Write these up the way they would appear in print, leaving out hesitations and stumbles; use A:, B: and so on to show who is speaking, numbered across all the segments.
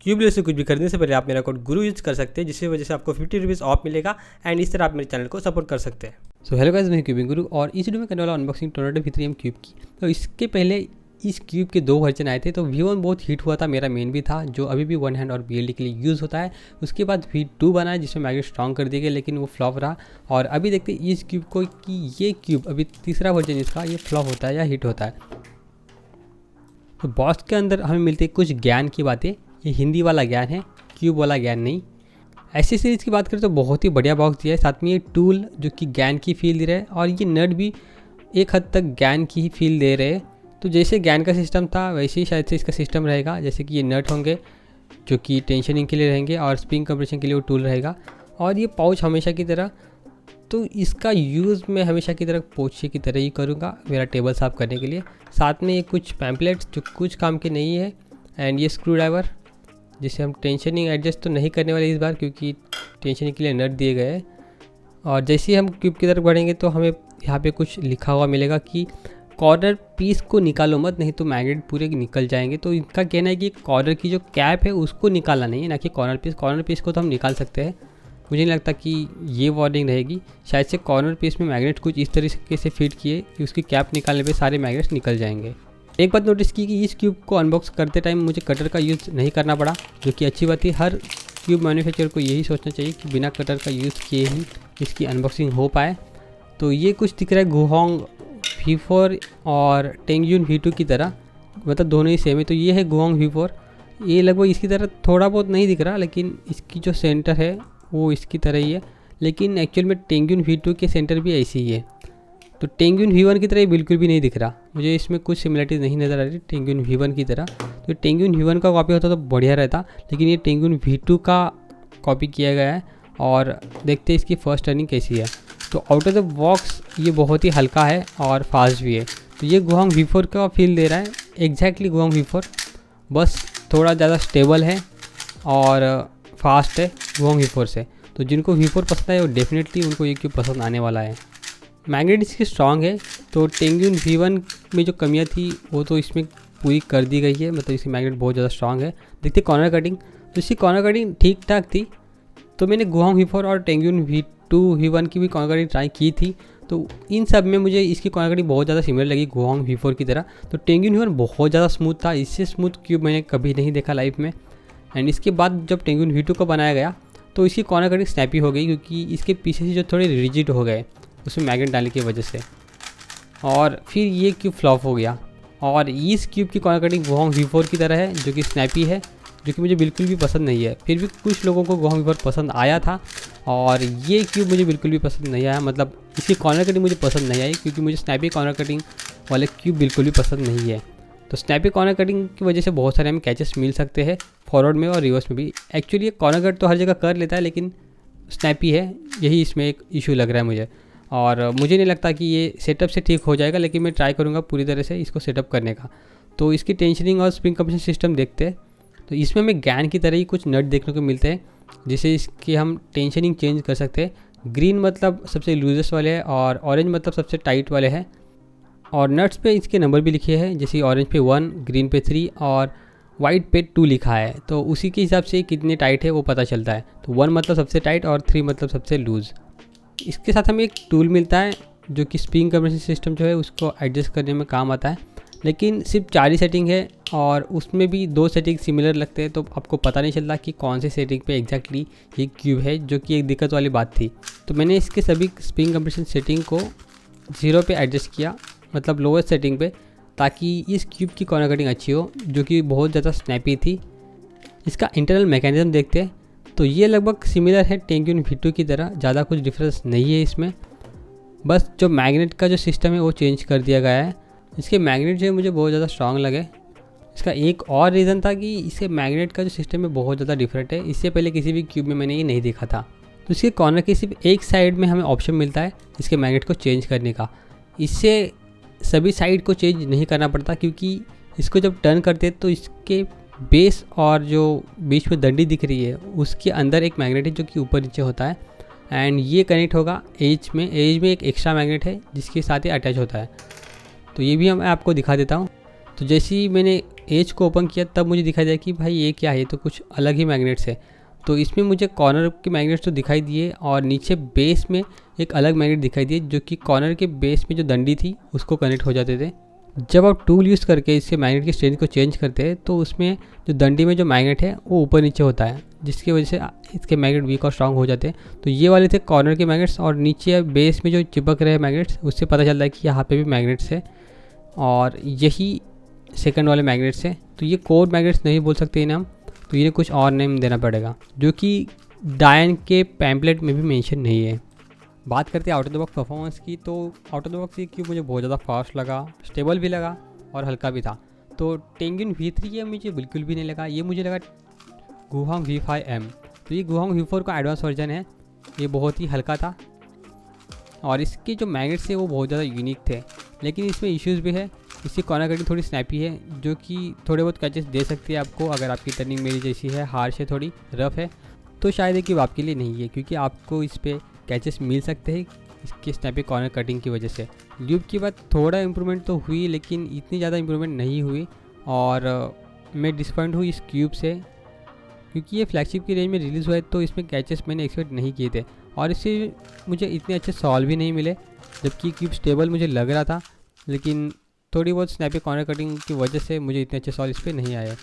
A: क्यूबलेस से कुछ भी खरीदने से पहले आप मेरा कोड गुरु यूज कर सकते हैं, जिसकी वजह से आपको 50 रुपीज़ ऑफ मिलेगा एंड इस तरह आप मेरे चैनल को सपोर्ट कर सकते हैं। सो हेलो गाइस, मैं क्यूबिंग गुरु और इस वीडियो में करने वाला अनबॉक्सिंग टोर्नेडो V3M क्यूब की। तो इसके पहले इस क्यूब के 2 वर्जन आए थे। तो V1 बहुत हिट हुआ था, मेरा मेन भी था, जो अभी भी वन हैंड और BLD के लिए यूज़ होता है। उसके बाद V2 बना है जिसमें मैग्नेट स्ट्रॉन्ग कर दिए गए, लेकिन वो फ्लॉप रहा। और अभी देखते हैं इस क्यूब को कि ये क्यूब अभी तीसरा वर्जन इसका, ये फ्लॉप होता है या हिट होता है। तो बॉक्स के अंदर हमें मिलती है कुछ ज्ञान की बातें। ये हिंदी वाला ज्ञान है, क्यूब वाला ज्ञान नहीं। ऐसी सीरीज़ की बात करें तो बहुत ही बढ़िया बॉक्स दिया है। साथ में ये टूल जो कि ज्ञान की फील दे रहा है, और ये नट भी एक हद तक ज्ञान की ही फील दे रहे हैं। तो जैसे ज्ञान का सिस्टम था वैसे ही शायद से इसका सिस्टम रहेगा। जैसे कि ये नट होंगे जो कि टेंशनिंग के लिए रहेंगे, और स्प्रिंग कंप्रेशन के लिए वो टूल रहेगा। और ये पाउच हमेशा की तरह, तो इसका यूज़ मैं हमेशा की तरह पोछे की तरह ही करूँगा मेरा टेबल साफ़ करने के लिए। साथ में ये कुछ पैम्पलेट्स जो कुछ काम के नहीं है, एंड ये स्क्रू ड्राइवर जिसे हम टेंशनिंग एडजस्ट तो नहीं करने वाले इस बार, क्योंकि टेंशनिंग के लिए नट दिए गए हैं। और जैसे ही हम क्यूब की तरफ बढ़ेंगे तो हमें यहाँ पे कुछ लिखा हुआ मिलेगा कि कॉर्नर पीस को निकालो मत, नहीं तो मैग्नेट पूरे निकल जाएंगे। तो इनका कहना है कि कॉर्नर की जो कैप है उसको निकालना नहीं है, ना कि कॉर्नर पीस। कॉर्नर पीस को तो हम निकाल सकते हैं, मुझे नहीं लगता कि ये वार्निंग रहेगी। शायद से कॉर्नर पीस में मैग्नेट कुछ इस तरीके से फिट किए कि उसकी कैप निकालने पे सारे मैग्नेट्स निकल जाएंगे। एक बात नोटिस की कि इस क्यूब को अनबॉक्स करते टाइम मुझे कटर का यूज़ नहीं करना पड़ा, जो कि अच्छी बात है। हर क्यूब मैन्युफैक्चरर को यही सोचना चाहिए कि बिना कटर का यूज़ किए ही इसकी अनबॉक्सिंग हो पाए। तो ये कुछ दिख रहा है गुहोंग V4 और टेंगयुन V2 की तरह, मतलब दोनों ही सेम है। तो ये है गुहोंग V4, ये लगभग इसकी तरह थोड़ा बहुत नहीं दिख रहा, लेकिन इसकी जो सेंटर है वो इसकी तरह ही है। लेकिन एक्चुअल में टेंगयुन V2 के सेंटर भी ऐसी ही है। तो टेंगयुन V1 की तरह ये बिल्कुल भी नहीं दिख रहा, मुझे इसमें कुछ सिमिलरिटीज़ नहीं नज़र आ रही टेंगयुन V1 की तरह। तो टेंगयुन V1 का कॉपी होता तो बढ़िया रहता, लेकिन ये टेंगयुन V2 का कॉपी किया गया है। और देखते हैं इसकी फर्स्ट टर्निंग कैसी है। तो आउट ऑफ द बॉक्स ये बहुत ही हल्का है और फास्ट भी है। तो ये गुहोंग V4 का फील दे रहा है, एग्जैक्टली गुहोंग V4, बस थोड़ा ज़्यादा स्टेबल है और फास्ट है गुहोंग V4 से। तो जिनको V4 पसंद है वो डेफिनेटली उनको ये क्यूब पसंद आने वाला है। मैग्नेट इसकी स्ट्रॉन्ग है, तो टेंगयुन V1 में जो कमियां थी वो तो इसमें पूरी कर दी गई है, मतलब इसकी मैग्नेट बहुत ज़्यादा स्ट्रॉन्ग है। देखते कॉर्नर कटिंग, तो इसकी कॉर्नर कटिंग ठीक ठाक थी। तो मैंने गुहोंग V4 और टेंगयुन V2 V1 की भी कॉर्नर कटिंग ट्राई की थी, तो इन सब में मुझे इसकी कॉर्नर कटिंग बहुत ज़्यादा सिमिलर लगी गुहोंग V4 की तरह। तो टेंगयुन V1 बहुत ज़्यादा स्मूथ था, इससे स्मूथ क्यूब मैंने कभी नहीं देखा लाइफ में। एंड इसके बाद जब टेंगयुन V2 को बनाया गया तो इसकी कॉर्नर कटिंग स्नैपी हो गई, क्योंकि इसके पीछे से जो थोड़े रिजिड हो गए उसमें मैग्नेट डालने की वजह से, और फिर ये क्यूब फ्लॉप हो गया। और इस क्यूब की कॉर्नर कटिंग गुहोंग V4 की तरह है, जो कि स्नैपी है, जो कि मुझे बिल्कुल भी पसंद नहीं है। फिर भी कुछ लोगों को गुहोंग V4 पसंद आया था, और ये क्यूब मुझे बिल्कुल भी पसंद नहीं आया। मतलब इसकी कॉर्नर कटिंग मुझे पसंद नहीं आई, क्योंकि मुझे स्नैपी कॉर्नर कटिंग वाले क्यूब बिल्कुल भी पसंद नहीं है। तो स्नैपी कॉर्नर कटिंग की वजह से बहुत सारे हमें कैचेस मिल सकते हैं फॉरवर्ड में और रिवर्स में भी। एक्चुअली ये कॉर्नर कट तो हर जगह कर लेता है, लेकिन स्नैपी है, यही इसमें एक इशू लग रहा है मुझे। और मुझे नहीं लगता कि ये सेटअप से ठीक हो जाएगा, लेकिन मैं ट्राई करूँगा पूरी तरह से इसको सेटअप करने का। तो इसकी टेंशनिंग और स्प्रिंग कंप्रेशन सिस्टम देखते हैं। तो इसमें हमें ज्ञान की तरह ही कुछ नट देखने को मिलते हैं, जिससे इसकी हम टेंशनिंग चेंज कर सकते हैं। ग्रीन मतलब सबसे लूजेस्ट वाले हैं, और ऑरेंज मतलब सबसे टाइट वाले हैं। और नट्स पे इसके नंबर भी लिखे हैं, जैसे ऑरेंज पे 1, ग्रीन पे 3 और वाइट पे 2 लिखा है। तो उसी के हिसाब से कितने टाइट है वो पता चलता है। तो 1 मतलब सबसे टाइट और 3 मतलब सबसे लूज़। इसके साथ हमें एक टूल मिलता है जो कि स्प्रिंग कंप्रेशन सिस्टम जो है उसको एडजस्ट करने में काम आता है, लेकिन सिर्फ 4 ही सेटिंग है, और उसमें भी 2 सेटिंग सिमिलर लगते हैं। तो आपको पता नहीं चलता कि कौन से सेटिंग पे एग्जैक्टली ये क्यूब है, जो कि एक दिक्कत वाली बात थी। तो मैंने इसके सभी स्प्रिंग कंप्रेशन सेटिंग को 0 पे एडजस्ट किया, मतलब लोवेस्ट सेटिंग पे, ताकि इस क्यूब की कॉर्नर कटिंग अच्छी हो, जो कि बहुत ज़्यादा स्नैपी थी। इसका इंटरनल मैकेनिज्म देखते हैं, तो ये लगभग सिमिलर है टेंगयुन V2 की तरह, ज़्यादा कुछ डिफरेंस नहीं है इसमें। बस जो मैग्नेट का जो सिस्टम है वो चेंज कर दिया गया है। इसके मैग्नेट जो है मुझे बहुत ज़्यादा स्ट्रांग लगे। इसका एक और रीज़न था कि इसके मैग्नेट का जो सिस्टम है बहुत ज़्यादा डिफरेंट है, इससे पहले किसी भी क्यूब में मैंने ये नहीं देखा था। तो इसके कॉर्नर के सिर्फ एक साइड में हमें ऑप्शन मिलता है इसके मैग्नेट को चेंज करने का। इससे सभी साइड को चेंज नहीं करना पड़ता, क्योंकि इसको जब टर्न करते हैं तो इसके बेस और जो बीच में डंडी दिख रही है उसके अंदर एक मैग्नेट है जो कि ऊपर नीचे होता है, एंड ये कनेक्ट होगा एज में एक एक्स्ट्रा मैग्नेट है जिसके साथ ही अटैच होता है। तो ये भी मैं आपको दिखा देता हूँ। तो जैसे ही मैंने एज को ओपन किया तब मुझे दिखाई दिया कि भाई ये क्या है, ये तो कुछ अलग ही मैग्नेट्स है। तो इसमें मुझे कॉर्नर के मैग्नेट्स तो दिखाई दिए और नीचे बेस में एक अलग मैग्नेट दिखाई दिए जो कि कॉर्नर के बेस में जो डंडी थी उसको कनेक्ट हो जाते थे। जब आप टूल यूज़ करके इससे मैग्नेट की स्ट्रेंथ को चेंज करते हैं तो उसमें जो डंडी में जो मैग्नेट है वो ऊपर नीचे होता है, जिसकी वजह से इसके मैग्नेट वीक और स्ट्रांग हो जाते हैं। तो ये वाले थे कॉर्नर के मैग्नेट्स और नीचे बेस में जो चिपक रहे मैग्नेट्स उससे पता चलता है कि यहाँ पे भी मैग्नेट्स है और यही सेकंड वाले मैग्नेट्स हैं। तो ये कोर मैग्नेट्स नहीं बोल सकते इन्हें हम, तो इन्हें कुछ और नेम देना पड़ेगा जो कि डायन के पैम्पलेट में भी मेंशन नहीं है। बात करते हैं out of the box performance की, तो आउट ऑफ द बॉक्स ये क्यूब मुझे बहुत ज़्यादा फास्ट लगा, स्टेबल भी लगा और हल्का भी था। तो टेंगिन V3 ये मुझे बिल्कुल भी नहीं लगा, ये मुझे लगा गुहांग V5M। तो ये गुहांग V4 का एडवांस वर्जन है, ये बहुत ही हल्का था और इसके जो मैग्नेट्स थे वो बहुत ज़्यादा यूनिक थे। लेकिन इसमें इश्यूज़ भी है, इसकी कॉर्नर कटिंग थोड़ी स्नैपी है जो कि थोड़े बहुत कैचेस दे सकती है आपको। अगर आपकी टर्निंग मेरी जैसी है, हार्श है, थोड़ी रफ़ है, तो शायद ये क्यूब आपके लिए नहीं है, क्योंकि आपको इस पर कैचेस मिल सकते हैं इसकी स्नैपी कॉर्नर कटिंग की वजह से। ल्यूब की बात थोड़ा इम्प्रूवमेंट तो हुई लेकिन इतनी ज़्यादा इम्प्रूवमेंट नहीं हुई और मैं डिसपॉइंट हुई इस क्यूब से, क्योंकि ये फ्लैगशिप की रेंज में रिलीज़ हुआ है तो इसमें कैचेस मैंने एक्सपेक्ट नहीं किए थे और इससे मुझे इतने अच्छे सॉल्व भी नहीं मिले, जबकि क्यूब स्टेबल मुझे लग रहा था। लेकिन थोड़ी बहुत स्नैपी कॉर्नर कटिंग की वजह से मुझे इतने अच्छे सॉल्व इस पर नहीं आए।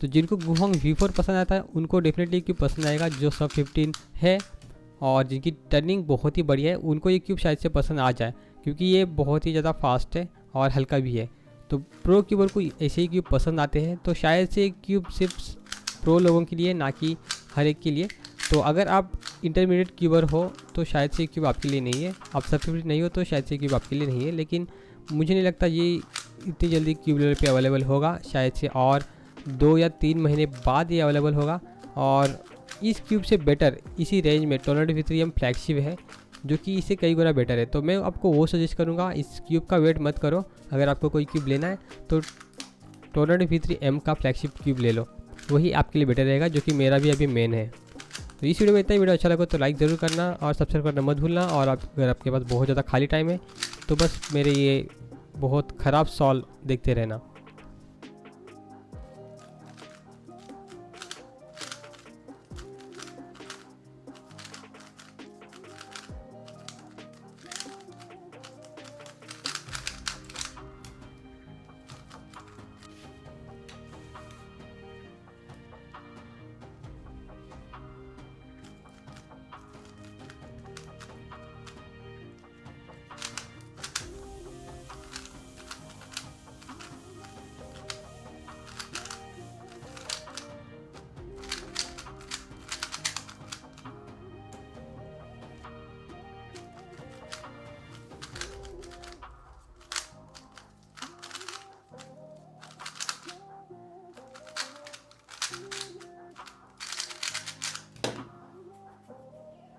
A: तो जिनको गुहांग V4 पसंद आता है उनको डेफिनेटली क्यूब पसंद आएगा जो सब 15 है, और जिनकी टर्निंग बहुत ही बढ़िया है उनको ये क्यूब शायद से पसंद आ जाए, क्योंकि ये बहुत ही ज़्यादा फास्ट है और हल्का भी है। तो प्रो क्यूबर को ऐसे ही क्यूब पसंद आते हैं, तो शायद से क्यूब सिर्फ प्रो लोगों के लिए, ना कि हर एक के लिए। तो अगर आप इंटरमीडिएट क्यूबर हो तो शायद से क्यूब आपके लिए नहीं है, आप सब 15 नहीं हो तो शायद से क्यूब आपके लिए नहीं है। लेकिन मुझे नहीं लगता ये इतनी जल्दी क्यूब लेवल पे अवेलेबल होगा, शायद से और 2 या 3 महीने बाद ये अवेलेबल होगा। और इस क्यूब से बेटर इसी रेंज में टोरंटो V3M फ्लैगशिप है जो कि इससे कई गुना बेटर है। तो मैं आपको वो सजेस्ट करूँगा, इस क्यूब का वेट मत करो। अगर आपको कोई क्यूब लेना है तो टोरंटो V3M का फ्लैगशिप क्यूब ले लो, वही आपके लिए बेटर रहेगा, जो कि मेरा भी अभी मेन है। तो इस वीडियो में इतना ही। वीडियो अच्छा लगा तो लाइक ज़रूर करना और सब्सक्राइब करना मत भूलना। और अगर आपके पास बहुत ज़्यादा खाली टाइम है तो बस मेरे ये बहुत ख़राब सॉल्व देखते रहना।